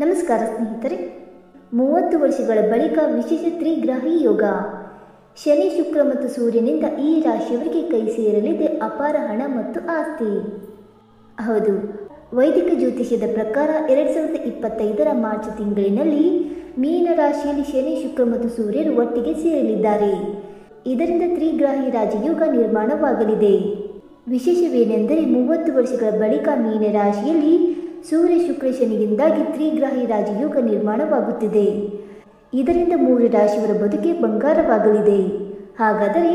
ನಮಸ್ಕಾರ ಸ್ನೇಹಿತರೆ. 30 ವರ್ಷಗಳ ಬಳಿಕ ವಿಶೇಷ ತ್ರಿಗ್ರಾಹಿ ಯೋಗ. ಶನಿ, ಶುಕ್ರ ಮತ್ತು ಸೂರ್ಯನಿಂದ ಈ ರಾಶಿಯವರಿಗೆ ಕೈ ಸೇರಲಿದೆ ಅಪಾರ ಹಣ ಮತ್ತು ಆಸ್ತಿ. ಹೌದು, ವೈದಿಕ ಜ್ಯೋತಿಷ್ಯದ ಪ್ರಕಾರ 2025ರ ಮಾರ್ಚ್ ತಿಂಗಳಿನಲ್ಲಿ ಮೀನ ರಾಶಿಯಲ್ಲಿ ಶನಿ, ಶುಕ್ರ ಮತ್ತು ಸೂರ್ಯರು ಒಟ್ಟಿಗೆ ಸೇರಲಿದ್ದಾರೆ. ಇದರಿಂದ ತ್ರಿಗ್ರಾಹಿ ರಾಜಯೋಗ ನಿರ್ಮಾಣವಾಗಲಿದೆ. ವಿಶೇಷವೇನೆಂದರೆ 30 ವರ್ಷಗಳ ಬಳಿಕ ಮೀನ ರಾಶಿಯಲ್ಲಿ ಸೂರ್ಯ, ಶುಕ್ರ, ಶನಿಯಿಂದಾಗಿ ತ್ರಿಗ್ರಾಹಿ ರಾಜಯೋಗ ನಿರ್ಮಾಣವಾಗುತ್ತಿದೆ. ಇದರಿಂದ 3 ರಾಶಿಯವರ ಬದುಕೆ ಬಂಗಾರವಾಗಲಿದೆ. ಹಾಗಾದರೆ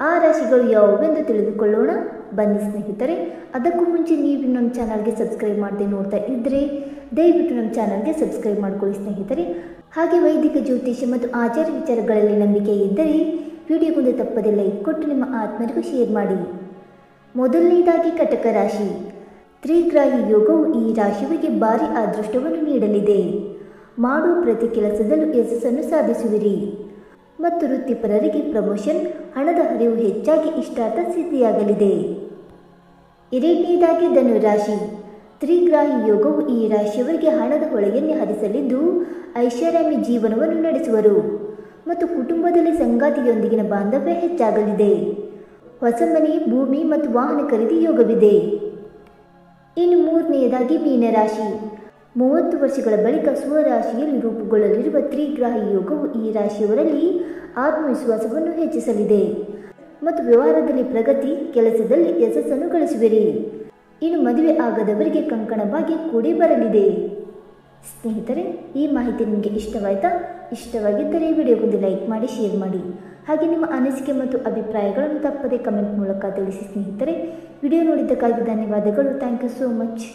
ಆ ರಾಶಿಗಳು ಯಾವುವೆಂದು ತಿಳಿದುಕೊಳ್ಳೋಣ ಬನ್ನಿ ಸ್ನೇಹಿತರೆ. ಅದಕ್ಕೂ ಮುಂಚೆ ನೀವು ನಮ್ಮ ಚಾನಲ್ಗೆ ಸಬ್ಸ್ಕ್ರೈಬ್ ಮಾಡದೆ ನೋಡ್ತಾ ಇದ್ದರೆ ದಯವಿಟ್ಟು ನಮ್ಮ ಚಾನಲ್ಗೆ ಸಬ್ಸ್ಕ್ರೈಬ್ ಮಾಡ್ಕೊಳ್ಳಿ ಸ್ನೇಹಿತರೆ. ಹಾಗೆ ವೈದಿಕ ಜ್ಯೋತಿಷ್ಯ ಮತ್ತು ಆಚಾರ ವಿಚಾರಗಳಲ್ಲಿ ನಂಬಿಕೆ ಇದ್ದರೆ ವಿಡಿಯೋಗೊಂದು ತಪ್ಪದೆ ಲೈಕ್ ಕೊಟ್ಟು ನಿಮ್ಮ ಆತ್ಮರಿಗೂ ಶೇರ್ ಮಾಡಿ. ಮೊದಲನೇದಾಗಿ ಕಟಕ ರಾಶಿ. ತ್ರಿಗ್ರಾಹಿ ಯೋಗವು ಈ ರಾಶಿಯವರಿಗೆ ಭಾರಿ ಅದೃಷ್ಟವನ್ನು ನೀಡಲಿದೆ. ಮಾಡುವ ಪ್ರತಿ ಕೆಲಸದಲ್ಲೂ ಯಶಸ್ಸನ್ನು ಸಾಧಿಸುವಿರಿ ಮತ್ತು ವೃತ್ತಿಪರರಿಗೆ ಪ್ರಮೋಷನ್, ಹಣದ ಹರಿವು ಹೆಚ್ಚಾಗಿ ಇಷ್ಟಾರ್ಥ ಸಿದ್ಧಿಯಾಗಲಿದೆ. ಎರಡನೇದಾಗಿ ಧನು ರಾಶಿ. ತ್ರಿಗ್ರಾಹಿ ಯೋಗವು ಈ ರಾಶಿಯವರಿಗೆ ಹಣದ ಹೊಳೆಯನ್ನೇ ಹರಿಸಲಿದ್ದು ಐಷಾರಾಮಿ ಜೀವನವನ್ನು ನಡೆಸುವರು ಮತ್ತು ಕುಟುಂಬದಲ್ಲಿ ಸಂಗಾತಿಯೊಂದಿಗಿನ ಬಾಂಧವ್ಯ ಹೆಚ್ಚಾಗಲಿದೆ. ಹೊಸ ಮನೆ, ಭೂಮಿ ಮತ್ತು ವಾಹನ ಖರೀದಿ ಯೋಗವಿದೆ. ಇನ್ನು ಮೂರನೆಯದಾಗಿ ಮೀನರಾಶಿ. 30 ವರ್ಷಗಳ ಬಳಿಕ ಸ್ವರಾಶಿಯಲ್ಲಿ ರೂಪುಗೊಳ್ಳಲಿರುವ ತ್ರಿಗ್ರಾಹಿ ಯೋಗವು ಈ ರಾಶಿಯವರಲ್ಲಿ ಆತ್ಮವಿಶ್ವಾಸವನ್ನು ಹೆಚ್ಚಿಸಲಿದೆ ಮತ್ತು ವ್ಯವಹಾರದಲ್ಲಿ ಪ್ರಗತಿ, ಕೆಲಸದಲ್ಲಿ ಯಶಸ್ಸನ್ನು ಗಳಿಸುವಿರಿ. ಇನ್ನು ಮದುವೆ ಆಗದವರಿಗೆ ಕಂಕಣ ಭಾಗ್ಯ ಕೂಡಿ ಬರಲಿದೆ. ಸ್ನೇಹಿತರೆ, ಈ ಮಾಹಿತಿ ನಿಮಗೆ ಇಷ್ಟವಾಯಿತಾ? ಇಷ್ಟವಾಗಿದ್ದರೆ ವಿಡಿಯೋಗೊಂದು ಲೈಕ್ ಮಾಡಿ, ಶೇರ್ ಮಾಡಿ. ಹಾಗೆ ನಿಮ್ಮ ಅನಿಸಿಕೆ ಮತ್ತು ಅಭಿಪ್ರಾಯಗಳನ್ನು ತಪ್ಪದೆ ಕಮೆಂಟ್ ಮೂಲಕ ತಿಳಿಸಿ ಸ್ನೇಹಿತರೆ. ವಿಡಿಯೋ ನೋಡಿದ್ದಕ್ಕಾಗಿ ಧನ್ಯವಾದಗಳು. Thank you so much.